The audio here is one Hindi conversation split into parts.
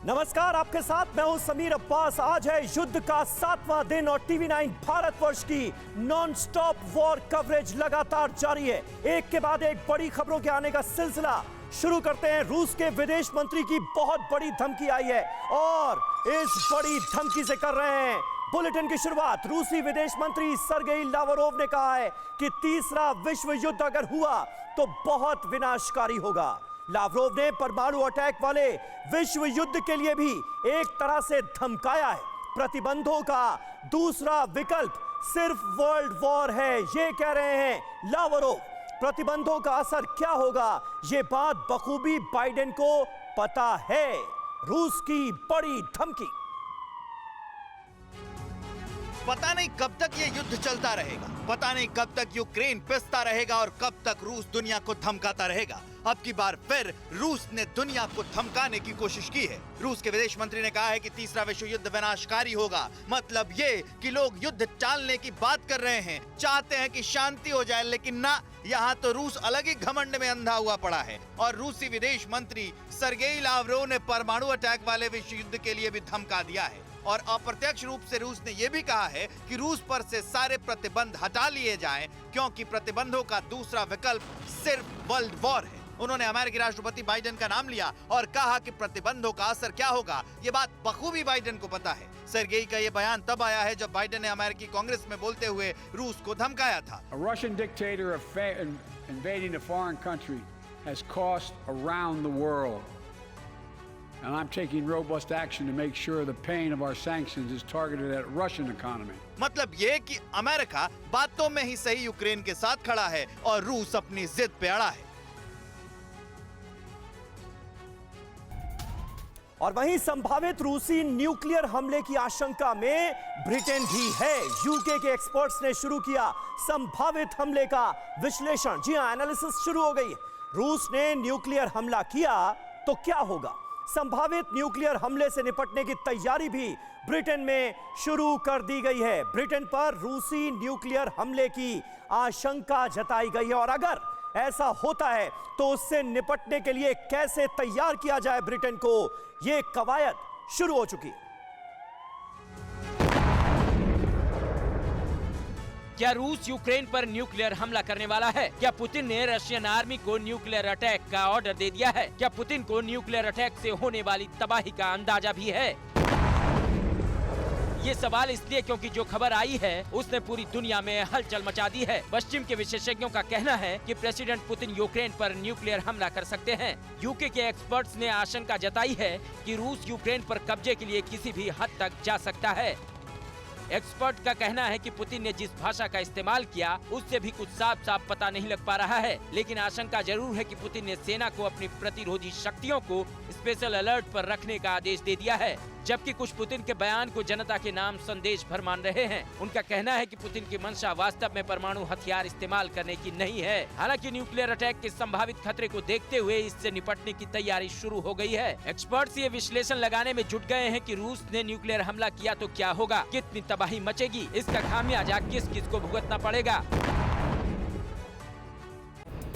नमस्कार, आपके साथ मैं हूं समीर अब्बास। आज है युद्ध का 7वां दिन और टीवी 9 भारतवर्ष की नॉन स्टॉप वॉर कवरेज लगातार जारी है। एक के बाद एक बड़ी खबरों के आने का सिलसिला शुरू करते हैं। रूस के विदेश मंत्री की बहुत बड़ी धमकी आई है और इस बड़ी धमकी से कर रहे हैं बुलेटिन की शुरुआत। रूसी विदेश मंत्री सरगेई लावरोव ने कहा है कि तीसरा विश्व युद्ध अगर हुआ तो बहुत विनाशकारी होगा। लावरोव ने परमाणु अटैक वाले विश्व युद्ध के लिए भी एक तरह से धमकाया है। प्रतिबंधों का दूसरा विकल्प सिर्फ वर्ल्ड वॉर है, ये कह रहे हैं लावरोव। प्रतिबंधों का असर क्या होगा, ये बात बखूबी बाइडेन को पता है। रूस की बड़ी धमकी। पता नहीं कब तक ये युद्ध चलता रहेगा, पता नहीं कब तक यूक्रेन पिसता रहेगा और कब तक रूस दुनिया को धमकाता रहेगा। अब की बार फिर रूस ने दुनिया को धमकाने की कोशिश की है। रूस के विदेश मंत्री ने कहा है कि तीसरा विश्व युद्ध विनाशकारी होगा। मतलब ये कि लोग युद्ध टालने की बात कर रहे हैं, चाहते हैं कि शांति हो जाए, लेकिन ना, यहाँ तो रूस अलग ही घमंड में अंधा हुआ पड़ा है। और रूसी विदेश मंत्री सरगेई लावरोव ने परमाणु अटैक वाले विश्व युद्ध के लिए भी धमका दिया है। और अप्रत्यक्ष रूप से रूस ने यह भी कहा है कि रूस पर से सारे प्रतिबंध हटा लिए जाएं, क्योंकि प्रतिबंधों का दूसरा विकल्प सिर्फ वर्ल्ड वॉर है। उन्होंने अमेरिकी राष्ट्रपति बाइडेन का नाम लिया और कहा कि प्रतिबंधों का असर क्या होगा, ये बात बखूबी बाइडेन को पता है। सरगेई का ये बयान तब आया है जब बाइडेन ने अमेरिकी कांग्रेस में बोलते हुए रूस को धमकाया था। A Russian dictator invading a foreign country has cost around the world. And I'm taking robust action to make sure the pain of our sanctions is targeted at Russian economy. मतलब ये कि अमेरिका बातों में ही सही यूक्रेन के साथ खड़ा है और रूस अपनी जिद पे अड़ा है। और वहीं संभावित रूसी न्यूक्लियर हमले की आशंका में ब्रिटेन भी है। यूके के एक्सपर्ट्स ने शुरू किया संभावित हमले का विश्लेषण। जी हां, एनालिसिस शुरू हो गई है। रूस ने न्यूक्लियर हमला किया तो क्या होगा? संभावित न्यूक्लियर हमले से निपटने की तैयारी भी ब्रिटेन में शुरू कर दी गई है। ब्रिटेन पर रूसी न्यूक्लियर हमले की आशंका जताई गई है और अगर ऐसा होता है तो उससे निपटने के लिए कैसे तैयार किया जाए ब्रिटेन को, यह कवायद शुरू हो चुकी है। क्या रूस यूक्रेन पर न्यूक्लियर हमला करने वाला है? क्या पुतिन ने रशियन आर्मी को न्यूक्लियर अटैक का ऑर्डर दे दिया है? क्या पुतिन को न्यूक्लियर अटैक से होने वाली तबाही का अंदाजा भी है? ये सवाल इसलिए क्योंकि जो खबर आई है उसने पूरी दुनिया में हलचल मचा दी है। पश्चिम के विशेषज्ञों का कहना है कि प्रेसिडेंट पुतिन यूक्रेन पर न्यूक्लियर हमला कर सकते हैं। यूके के एक्सपर्ट्स ने आशंका जताई है कि रूस यूक्रेन पर कब्जे के लिए किसी भी हद तक जा सकता है। एक्सपर्ट का कहना है कि पुतिन ने जिस भाषा का इस्तेमाल किया उससे भी कुछ साफ साफ पता नहीं लग पा रहा है, लेकिन आशंका जरूर है कि पुतिन ने सेना को अपनी प्रतिरोधी शक्तियों को स्पेशल अलर्ट पर रखने का आदेश दे दिया है। जबकि कुछ पुतिन के बयान को जनता के नाम संदेश भर मान रहे हैं। उनका कहना है कि पुतिन की मंशा वास्तव में परमाणु हथियार इस्तेमाल करने की नहीं है। हालांकि न्यूक्लियर अटैक के संभावित खतरे को देखते हुए इससे निपटने की तैयारी शुरू हो गई है। एक्सपर्ट्स ये विश्लेषण लगाने में जुट गए हैं कि रूस ने न्यूक्लियर हमला किया तो क्या होगा, कितनी तबाही मचेगी, इसका खामियाजा किस किस को भुगतना पड़ेगा।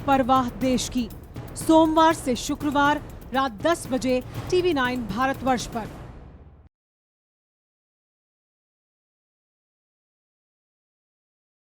परवाह देश की, सोमवार से शुक्रवार रात 10 बजे टीवी 9 भारतवर्ष पर।